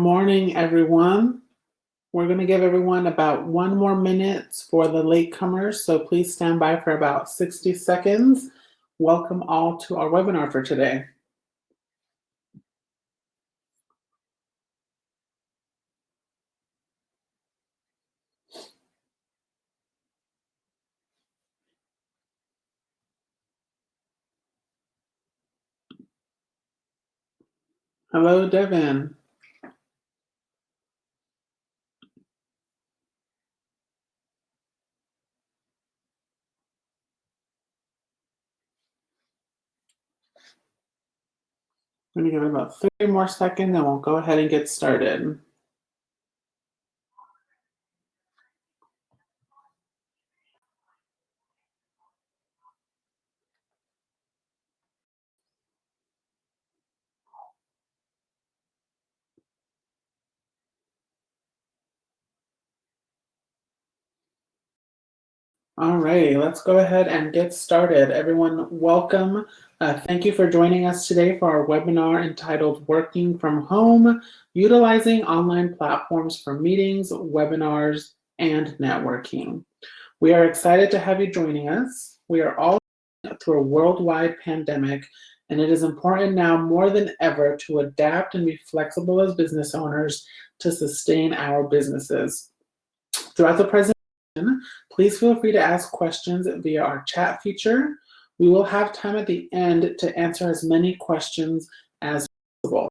morning, everyone. We're going to give everyone about 1 more minute for the latecomers, so please stand by for about 60 seconds. Welcome all to our webinar for today. Hello, Devin. I'm going to give it about 30 more seconds and we'll go ahead and get started. All right, let's go ahead and get started. Everyone, welcome. Thank you for joining us today for our webinar entitled Working from Home, Utilizing Online Platforms for Meetings, Webinars, and Networking. We are excited to have you joining us. We are all through a worldwide pandemic, and it is important now more than ever to adapt and be flexible as business owners to sustain our businesses. Throughout the presentation, please feel free to ask questions via our chat feature. We will have time at the end to answer as many questions as possible.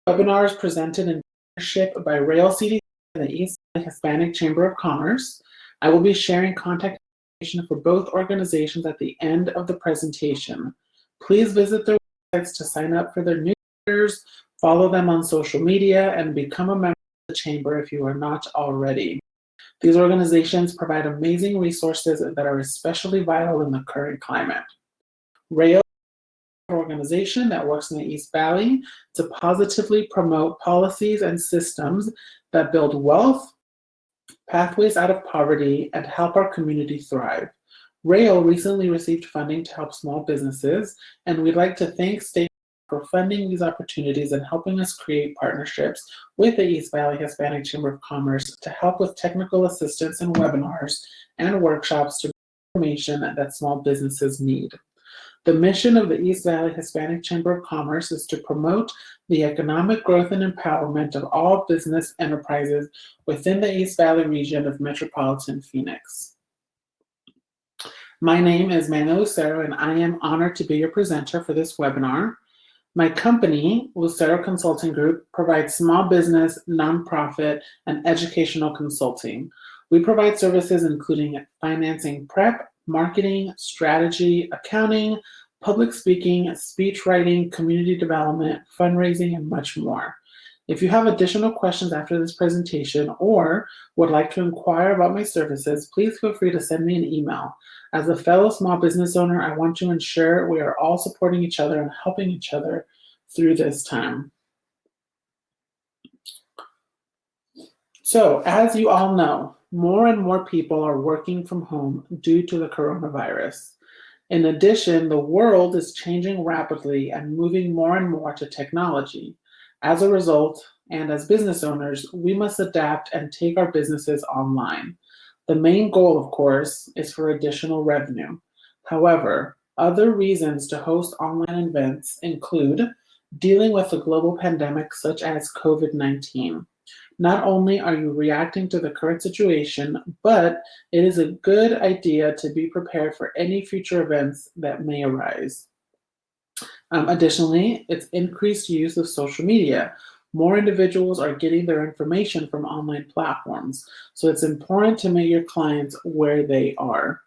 The webinar is presented in partnership by Rail CDC and the East Hispanic Chamber of Commerce. I will be sharing contact information for both organizations at the end of the presentation. Please visit their websites to sign up for their newsletters, follow them on social media, and become a member of the Chamber if you are not already. These organizations provide amazing resources that are especially vital in the current climate. Rail is an organization that works in the East Valley to positively promote policies and systems that build wealth, pathways out of poverty, and help our community thrive. Rail recently received funding to help small businesses, and we'd like to thank state for funding these opportunities and helping us create partnerships with the East Valley Hispanic Chamber of Commerce to help with technical assistance and webinars and workshops to provide information that small businesses need. The mission of the East Valley Hispanic Chamber of Commerce is to promote the economic growth and empowerment of all business enterprises within the East Valley region of metropolitan Phoenix. My name is Manuel Lucero, and I am honored to be your presenter for this webinar. My company, Lucero Consulting Group, provides small business, nonprofit, and educational consulting. We provide services including financing prep, marketing, strategy, accounting, public speaking, speech writing, community development, fundraising, and much more. If you have additional questions after this presentation or would like to inquire about my services, please feel free to send me an email. As a fellow small business owner, I want to ensure we are all supporting each other and helping each other through this time. So, as you all know, more and more people are working from home due to the coronavirus. In addition, the world is changing rapidly and moving more and more to technology. As a result, and as business owners, we must adapt and take our businesses online. The main goal, of course, is for additional revenue. However, other reasons to host online events include dealing with a global pandemic such as COVID-19. Not only are you reacting to the current situation, but it is a good idea to be prepared for any future events that may arise. Additionally, it's increased use of social media. More individuals are getting their information from online platforms, so it's important to meet your clients where they are.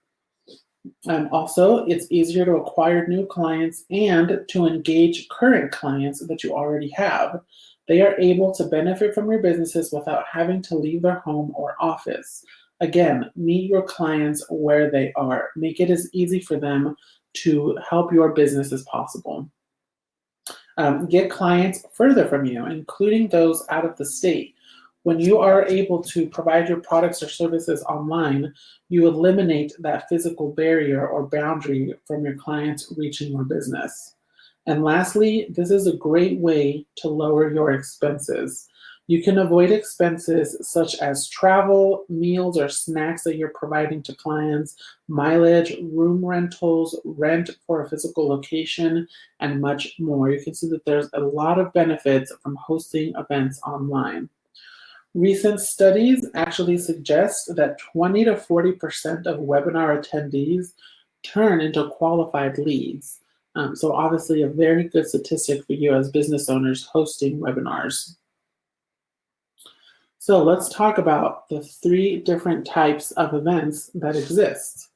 Also, it's easier to acquire new clients and to engage current clients that you already have. They are able to benefit from your businesses without having to leave their home or office. Again, meet your clients where they are. Make it as easy for them to help your business as possible. Get clients further from you, including those out of the state. When you are able to provide your products or services online, you eliminate that physical barrier or boundary from your clients reaching your business. And lastly, this is a great way to lower your expenses. You can avoid expenses such as travel, meals or snacks that you're providing to clients, mileage, room rentals, rent for a physical location, and much more. You can see that there's a lot of benefits from hosting events online. Recent studies actually suggest that 20 to 40% of webinar attendees turn into qualified leads. So obviously a very good statistic for you as business owners hosting webinars. So let's talk about the 3 different types of events that exist.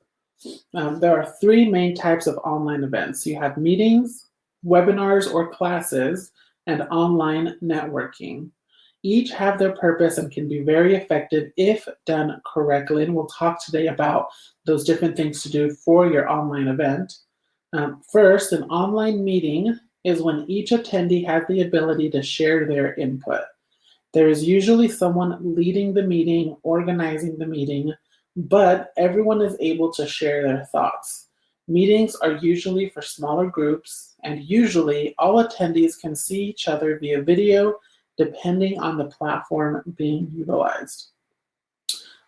There are 3 main types of online events. You have meetings, webinars or classes, and online networking. Each have their purpose and can be very effective if done correctly. And we'll talk today about those different things to do for your online event. First, an online meeting is when each attendee has the ability to share their input. There is usually someone leading the meeting, organizing the meeting, but everyone is able to share their thoughts. Meetings are usually for smaller groups, and usually all attendees can see each other via video, depending on the platform being utilized.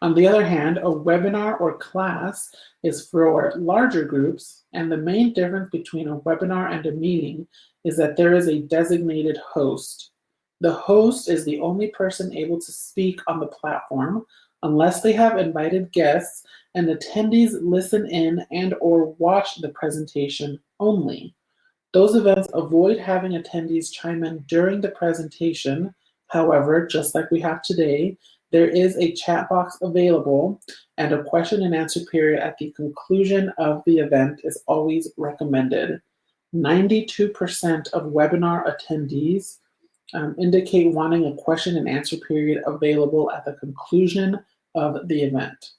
On the other hand, a webinar or class is for larger groups, and the main difference between a webinar and a meeting is that there is a designated host. The host is the only person able to speak on the platform unless they have invited guests, and attendees listen in and or watch the presentation only. Those events avoid having attendees chime in during the presentation. However, just like we have today, there is a chat box available, and a question and answer period at the conclusion of the event is always recommended. 92% of webinar attendees indicate wanting a question and answer period available at the conclusion of the event.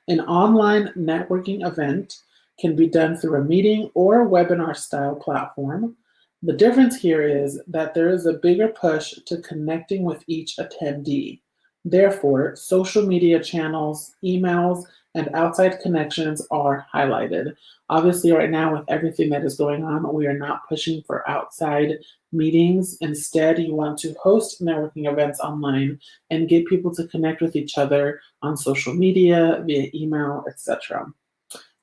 An online networking event can be done through a meeting or a webinar style platform. The difference here is that there is a bigger push to connecting with each attendee. Therefore, social media channels, emails, and outside connections are highlighted. Obviously, right now, with everything that is going on, we are not pushing for outside meetings. Instead, you want to host networking events online and get people to connect with each other on social media, via email, etc.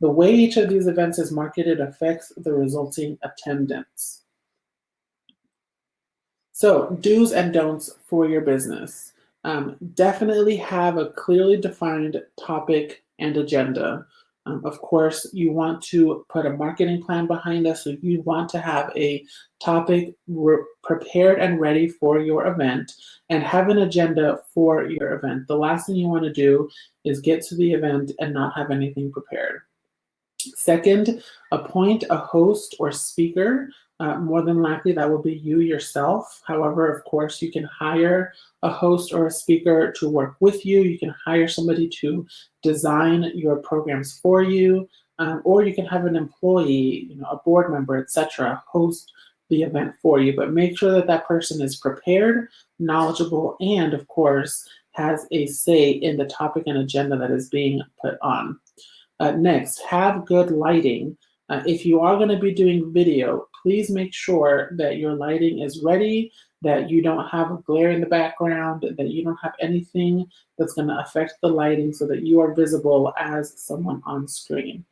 The way each of these events is marketed affects the resulting attendance. So, do's and don'ts for your business. Definitely have a clearly defined topic and agenda. Of course, you want to put a marketing plan behind us, so you want to have a topic prepared and ready for your event and have an agenda for your event. The last thing you want to do is get to the event and not have anything prepared. Second, appoint a host or speaker. More than likely, that will be you yourself. However, of course, you can hire a host or a speaker to work with you. You can hire somebody to design your programs for you, or you can have an employee, a board member, etc., host the event for you. But make sure that that person is prepared, knowledgeable, and of course, has a say in the topic and agenda that is being put on. Next, have good lighting. If you are going to be doing video, please make sure that your lighting is ready, that you don't have a glare in the background, that you don't have anything that's going to affect the lighting so that you are visible as someone on screen.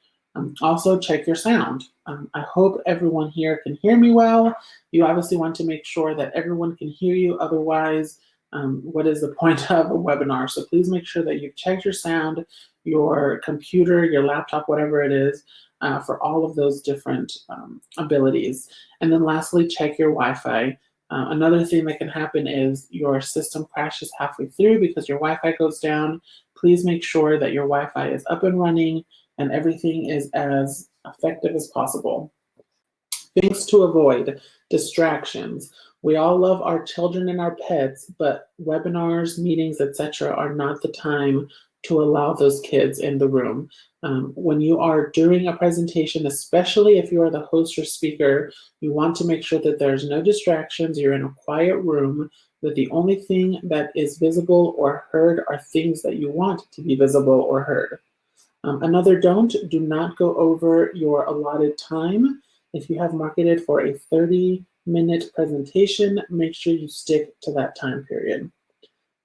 Also, check your sound. I hope everyone here can hear me well. You obviously want to make sure that everyone can hear you. Otherwise, what is the point of a webinar? So please make sure that you've checked your sound, your computer, your laptop, whatever it is, for all of those different abilities. And then lastly, check your Wi-Fi. Another thing that can happen is your system crashes halfway through because your Wi-Fi goes down. Please make sure that your Wi-Fi is up and running and everything is as effective as possible. Things to avoid: distractions. We all love our children and our pets, but webinars, meetings, etc. are not the time to allow those kids in the room. When you are doing a presentation, especially if you are the host or speaker, you want to make sure that there's no distractions, you're in a quiet room, that the only thing that is visible or heard are things that you want to be visible or heard. Another don't, do not go over your allotted time. If you have marketed for a 30 30-minute presentation. Make sure you stick to that time period.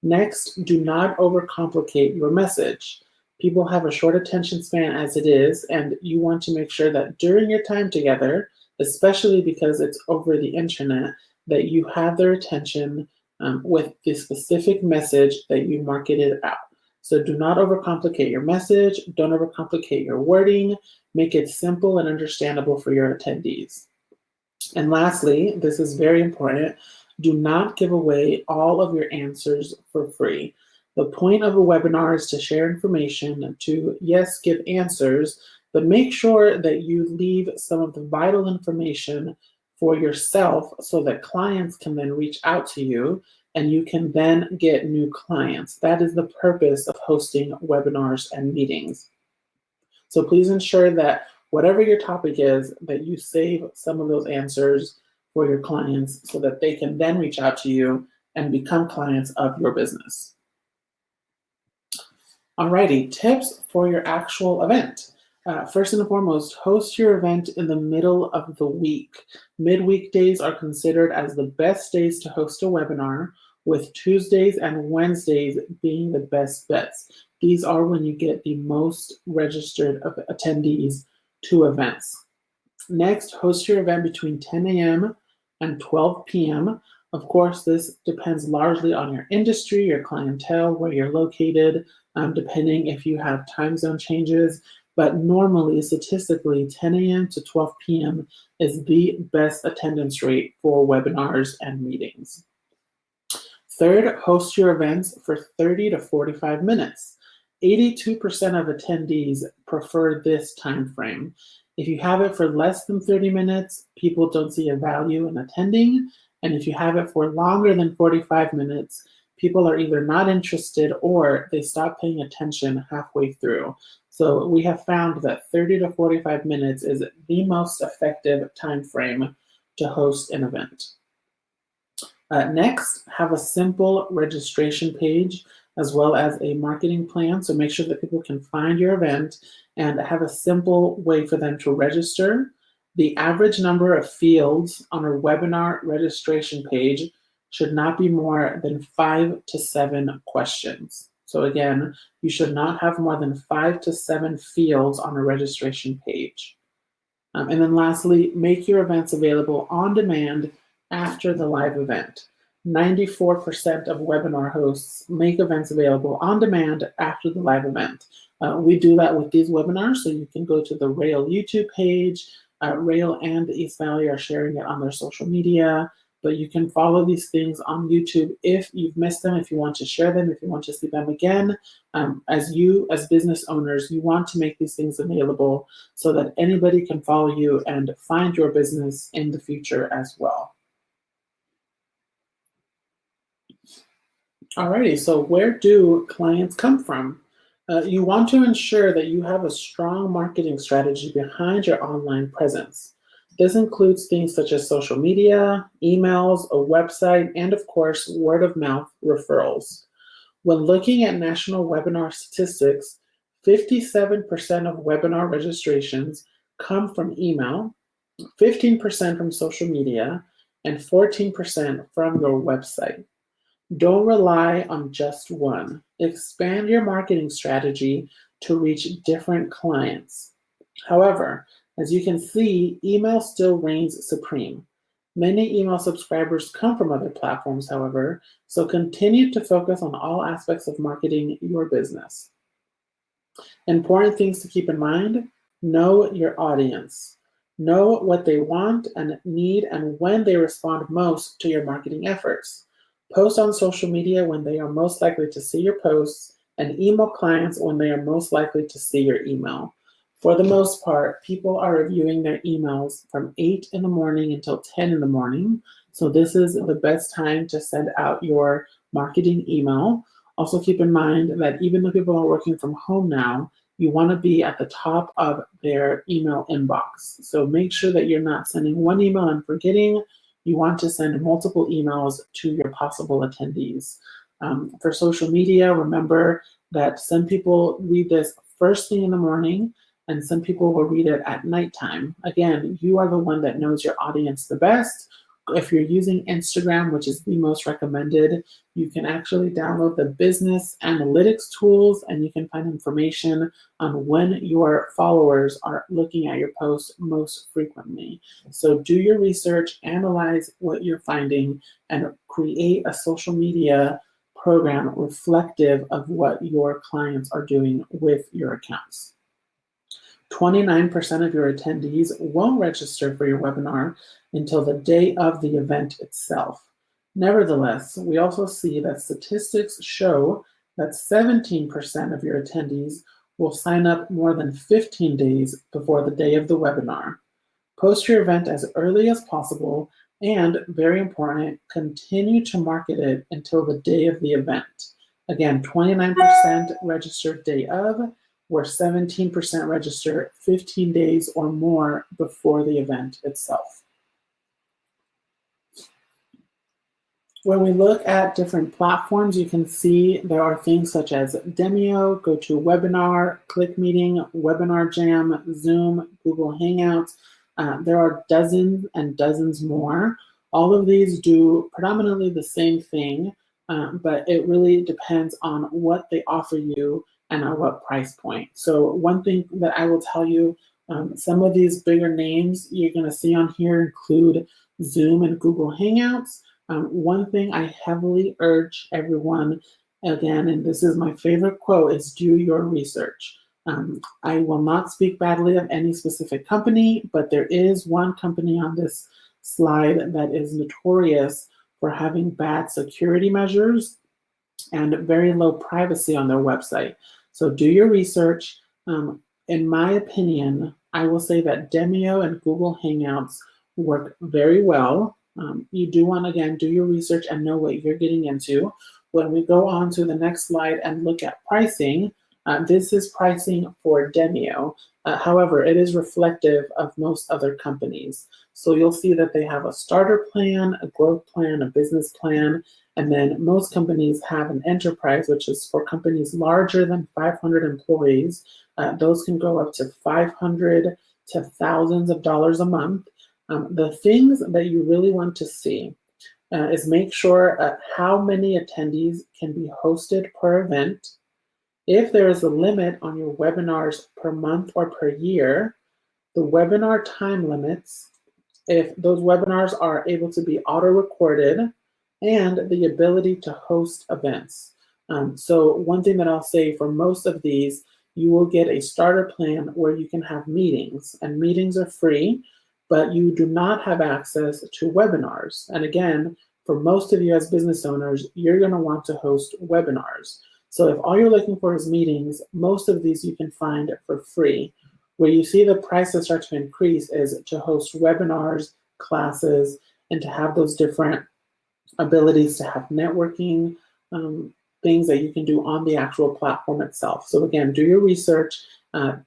Next, do not overcomplicate your message. People have a short attention span as it is, and you want to make sure that during your time together, especially because it's over the internet, that you have their attention with the specific message that you marketed out. So do not overcomplicate your message, don't overcomplicate your wording, make it simple and understandable for your attendees. And lastly, this is very important, do not give away all of your answers for free. The point of a webinar is to share information, to, yes, give answers, but make sure that you leave some of the vital information for yourself so that clients can then reach out to you and you can then get new clients. That is the purpose of hosting webinars and meetings. So please ensure that whatever your topic is, that you save some of those answers for your clients so that they can then reach out to you and become clients of your business. Alrighty, tips for your actual event. First and foremost, host your event in the middle of the week. Midweek days are considered as the best days to host a webinar, with Tuesdays and Wednesdays being the best bets. These are when you get the most registered attendees to events. Next, host your event between 10 a.m. and 12 p.m. Of course, this depends largely on your industry, your clientele, where you're located, depending if you have time zone changes. But normally, statistically, 10 a.m. to 12 p.m. is the best attendance rate for webinars and meetings. Third, host your events for 30 to 45 minutes. 82% of attendees prefer this time frame. If you have it for less than 30 minutes, people don't see a value in attending. And if you have it for longer than 45 minutes, people are either not interested or they stop paying attention halfway through. So we have found that 30 to 45 minutes is the most effective time frame to host an event. Next, have a simple registration page as well as a marketing plan. So make sure that people can find your event and have a simple way for them to register. The average number of fields on a webinar registration page should not be more than 5 to 7 questions. So again, you should not have more than 5 to 7 fields on a registration page. And then lastly, make your events available on demand after the live event. 94% of webinar hosts make events available on demand after the live event. We do that with these webinars, so you can go to the Rail YouTube page. Rail and East Valley are sharing it on their social media, but you can follow these things on YouTube if you've missed them, if you want to share them, if you want to see them again. As business owners, you want to make these things available so that anybody can follow you and find your business in the future as well. Alrighty, so where do clients come from? You want to ensure that you have a strong marketing strategy behind your online presence. This includes things such as social media, emails, a website, and of course, word of mouth referrals. When looking at national webinar statistics, 57% of webinar registrations come from email, 15% from social media, and 14% from your website. Don't rely on just one. Expand your marketing strategy to reach different clients. However, as you can see, email still reigns supreme. Many email subscribers come from other platforms, however, so continue to focus on all aspects of marketing your business. Important things to keep in mind: know your audience. Know what they want and need and when they respond most to your marketing efforts. Post on social media when they are most likely to see your posts, and email clients when they are most likely to see your email. For the most part, people are reviewing their emails from 8 in the morning until 10 in the morning. So this is the best time to send out your marketing email. Also keep in mind that even though people are working from home now, you want to be at the top of their email inbox. So make sure that you're not sending one email and forgetting. You want to send multiple emails to your possible attendees. For social media, remember that some people read this first thing in the morning and some people will read it at nighttime. Again, you are the one that knows your audience the best. If you're using Instagram, which is the most recommended, you can actually download the business analytics tools and you can find information on when your followers are looking at your posts most frequently. So do your research, analyze what you're finding, and create a social media program reflective of what your clients are doing with your accounts. 29% of your attendees won't register for your webinar until the day of the event itself. Nevertheless, we also see that statistics show that 17% of your attendees will sign up more than 15 days before the day of the webinar. Post your event as early as possible, and very important, continue to market it until the day of the event. Again, 29% registered day of, where 17% register 15 days or more before the event itself. When we look at different platforms, you can see there are things such as Demio, GoToWebinar, ClickMeeting, Webinar Jam, Zoom, Google Hangouts. There are dozens and dozens more. All of these do predominantly the same thing, but it really depends on what they offer you and at what price point. So one thing that I will tell you, some of these bigger names you're going to see on here include Zoom and Google Hangouts. One thing I heavily urge everyone, again, and this is my favorite quote, is do your research. I will not speak badly of any specific company, but there is one company on this slide that is notorious for having bad security measures and very low privacy on their website. So do your research. In my opinion, I will say that Demio and Google Hangouts work very well. You do want to, again, do your research and know what you're getting into. When we go on to the next slide and look at pricing, this is pricing for Demio. However, it is reflective of most other companies. So you'll see that they have a starter plan, a growth plan, a business plan, and then most companies have an enterprise, which is for companies larger than 500 employees. Those can go up to $500 to thousands of dollars a month. The things that you really want to see is make sure how many attendees can be hosted per event. If there is a limit on your webinars per month or per year, the webinar time limits, if those webinars are able to be auto-recorded, and the ability to host events. So one thing that I'll say for most of these, you will get a starter plan where you can have meetings, and meetings are free, but you do not have access to webinars. And again, for most of you as business owners, you're going to want to host webinars. So if all you're looking for is meetings, most of these you can find for free. Where you see the prices start to increase is to host webinars, classes, and to have those different abilities to have networking, things that you can do on the actual platform itself. So again, do your research.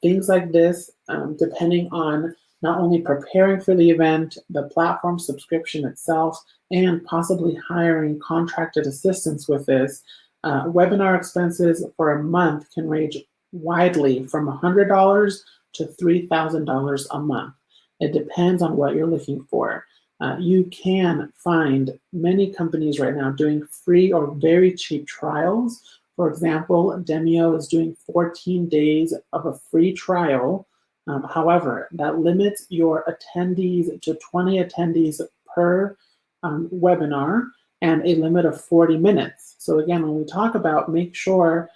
Things like this, depending on not only preparing for the event, the platform subscription itself, and possibly hiring contracted assistants with this, webinar expenses for a month can range widely from $100 to $3,000 a month. It depends on what you're looking for. You can find many companies right now doing free or very cheap trials. For example, Demio is doing 14 days of a free trial. However, that limits your attendees to 20 attendees per webinar and a limit of 40 minutes. So again, when we talk about make sure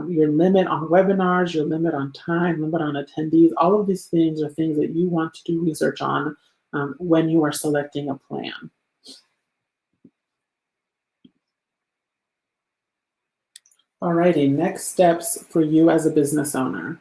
your limit on webinars, your limit on time, limit on attendees, all of these things are things that you want to do research on when you are selecting a plan. Alrighty, next steps for you as a business owner.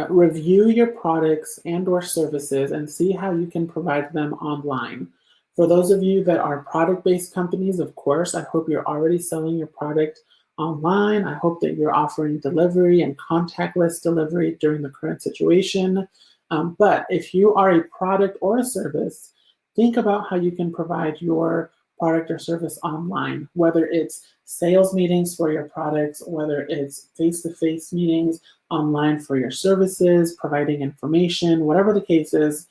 Review your products and or services and see how you can provide them online. For those of you that are product-based companies, of course, I hope you're already selling your product online. I hope that you're offering delivery and contactless delivery during the current situation. But if you are a product or a service, think about how you can provide your product or service online, whether it's sales meetings for your products, whether it's face-to-face meetings online for your services, providing information, whatever the case is,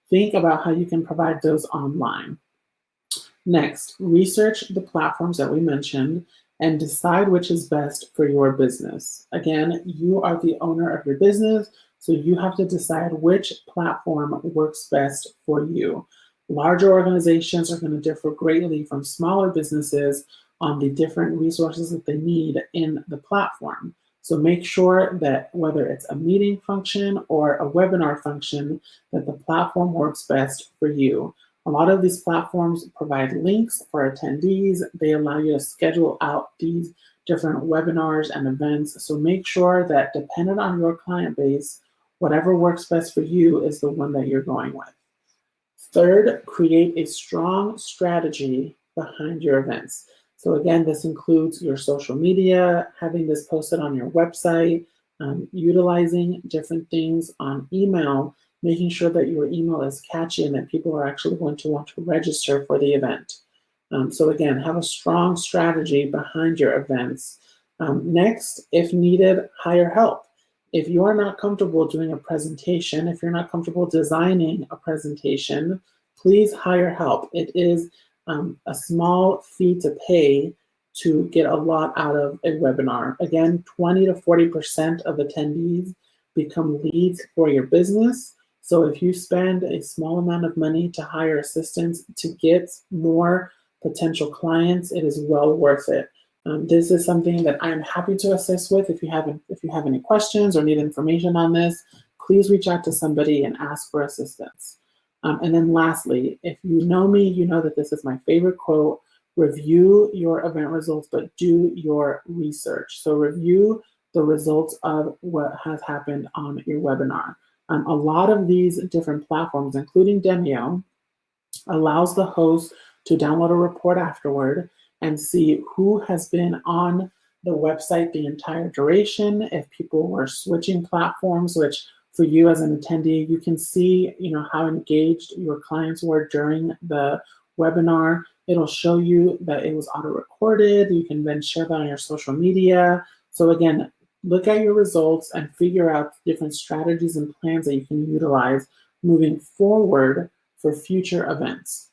think about how you can provide those online. Next, research the platforms that we mentioned and decide which is best for your business. Again, you are the owner of your business, so you have to decide which platform works best for you. Larger organizations are going to differ greatly from smaller businesses on the different resources that they need in the platform. So make sure that whether it's a meeting function or a webinar function, that the platform works best for you. A lot of these platforms provide links for attendees. They allow you to schedule out these different webinars and events. So make sure that dependent on your client base, whatever works best for you is the one that you're going with. Third, create a strong strategy behind your events. So again, this includes your social media, having this posted on your website, utilizing different things on email, making sure that your email is catchy and that people are actually going to want to register for the event. So again, have a strong strategy behind your events. Next, if needed, hire help. If you are not comfortable doing a presentation, if you're not comfortable designing a presentation, please hire help. It is a small fee to pay to get a lot out of a webinar. Again, 20 to 40% of attendees become leads for your business. So if you spend a small amount of money to hire assistants to get more potential clients, it is well worth it. This is something that I'm happy to assist with. If you have any questions or need information on this, please reach out to somebody and ask for assistance. And then lastly, if you know me, you know that this is my favorite quote: review your event results, but do your research. So review the results of what has happened on your webinar. A lot of these different platforms, including Demio, allows the host to download a report afterward and see who has been on the website the entire duration, if people were switching platforms, which for you as an attendee, you can see, how engaged your clients were during the webinar. It'll show you that it was auto-recorded. You can then share that on your social media. So again, look at your results and figure out different strategies and plans that you can utilize moving forward for future events.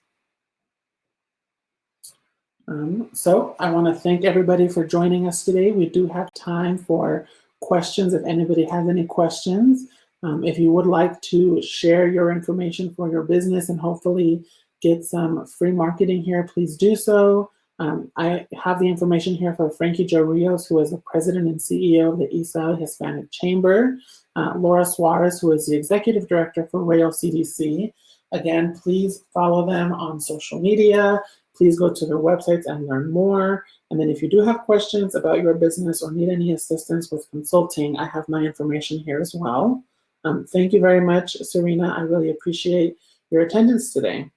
So I want to thank everybody for joining us today. We do have time for questions if anybody has any questions. If you would like to share your information for your business and hopefully get some free marketing here, please do so. I have the information here for Frankie Joe Rios, who is the president and CEO of the East Valley Hispanic Chamber, Laura Suarez, who is the executive director for Rail CDC. Again, please follow them on social media. Please go to their websites and learn more. And then if you do have questions about your business or need any assistance with consulting, I have my information here as well. Thank you very much, Serena. I really appreciate your attendance today.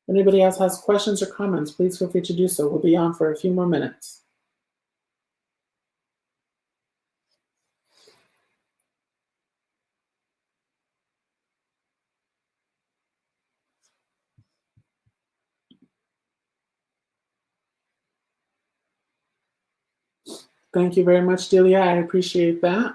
If anybody else has questions or comments, please feel free to do so. We'll be on for a few more minutes. Thank you very much, Delia. I appreciate that.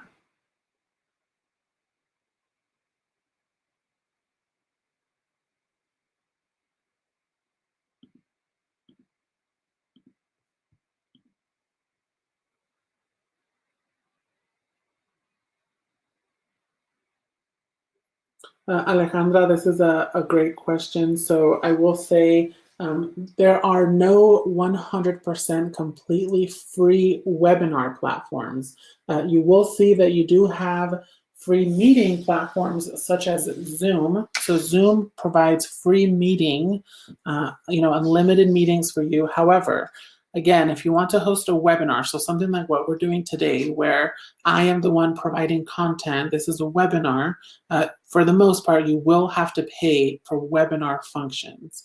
Alejandra, this is a great question. So I will say there are no 100% completely free webinar platforms. You will see that you do have free meeting platforms such as Zoom. So Zoom provides free meeting, unlimited meetings for you. However, again, if you want to host a webinar, so something like what we're doing today, where I am the one providing content, this is a webinar, for the most part, you will have to pay for webinar functions.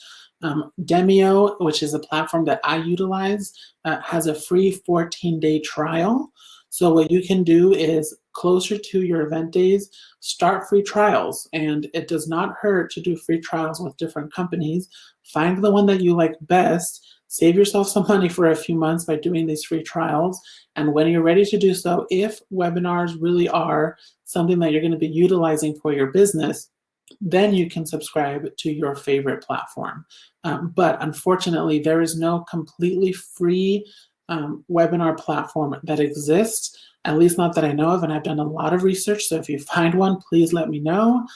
Demio, which is a platform that I utilize, has a free 14-day trial. So what you can do is closer to your event days, start free trials. And it does not hurt to do free trials with different companies. Find the one that you like best. Save yourself some money for a few months by doing these free trials. And when you're ready to do so, if webinars really are something that you're going to be utilizing for your business, then you can subscribe to your favorite platform. But unfortunately, there is no completely free webinar platform that exists, at least not that I know of, and I've done a lot of research, so if you find one, please let me know.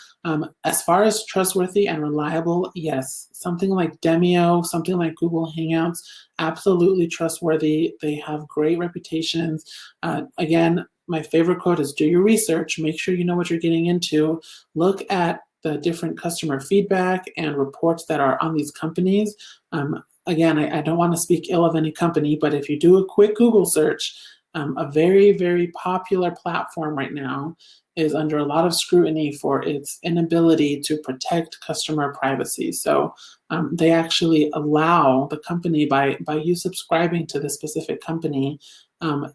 As far as trustworthy and reliable, yes, something like Demio, something like Google Hangouts, absolutely trustworthy. They have great reputations. Again, my favorite quote is do your research, make sure you know what you're getting into, look at the different customer feedback and reports that are on these companies. Again, I don't want to speak ill of any company, but if you do a quick Google search, a very, very popular platform right now is under a lot of scrutiny for its inability to protect customer privacy. So they actually allow the company, by you subscribing to this specific company,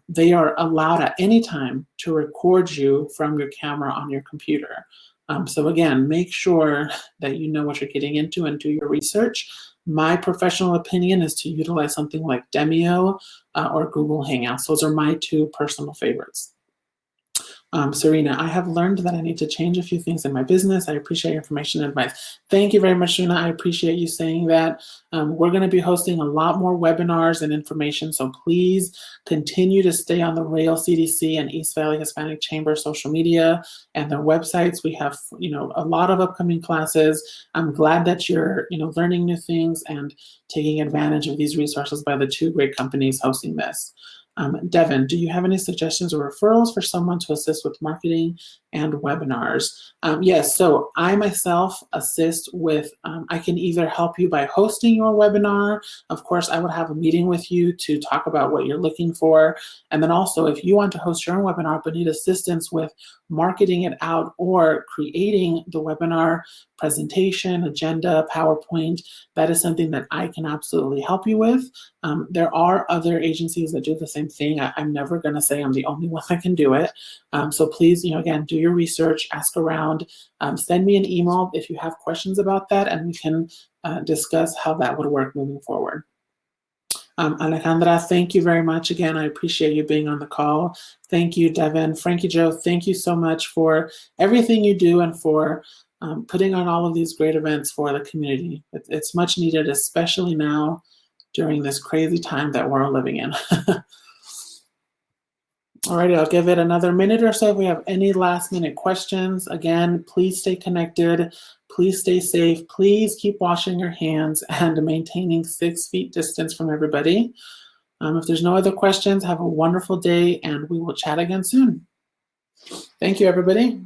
they are allowed at any time to record you from your camera on your computer. So again, make sure that you know what you're getting into and do your research. My professional opinion is to utilize something like Demio or Google Hangouts. Those are my two personal favorites. Serena, I have learned that I need to change a few things in my business. I appreciate your information and advice. Thank you very much, Serena. I appreciate you saying that. We're going to be hosting a lot more webinars and information, so please continue to stay on the Rail CDC and East Valley Hispanic Chamber social media and their websites. We have, a lot of upcoming classes. I'm glad that you're, learning new things and taking advantage of these resources by the two great companies hosting this. Devin, do you have any suggestions or referrals for someone to assist with marketing and webinars? Yes, so I myself assist with, I can either help you by hosting your webinar. Of course, I would have a meeting with you to talk about what you're looking for. And then also, if you want to host your own webinar but need assistance with marketing it out or creating the webinar presentation, agenda, PowerPoint, that is something that I can absolutely help you with. There are other agencies that do the same thing. I'm never going to say I'm the only one that can do it. So please, again, do your research, ask around, send me an email if you have questions about that, and we can discuss how that would work moving forward. Alejandra, thank you very much. Again, I appreciate you being on the call. Thank you, Devin. Frankie Joe, thank you so much for everything you do and for putting on all of these great events for the community. It's much needed, especially now during this crazy time that we're all living in. Alrighty, I'll give it another minute or so if we have any last minute questions. Again, please stay connected. Please stay safe. Please keep washing your hands and maintaining 6 feet distance from everybody. If there's no other questions, have a wonderful day and we will chat again soon. Thank you, everybody.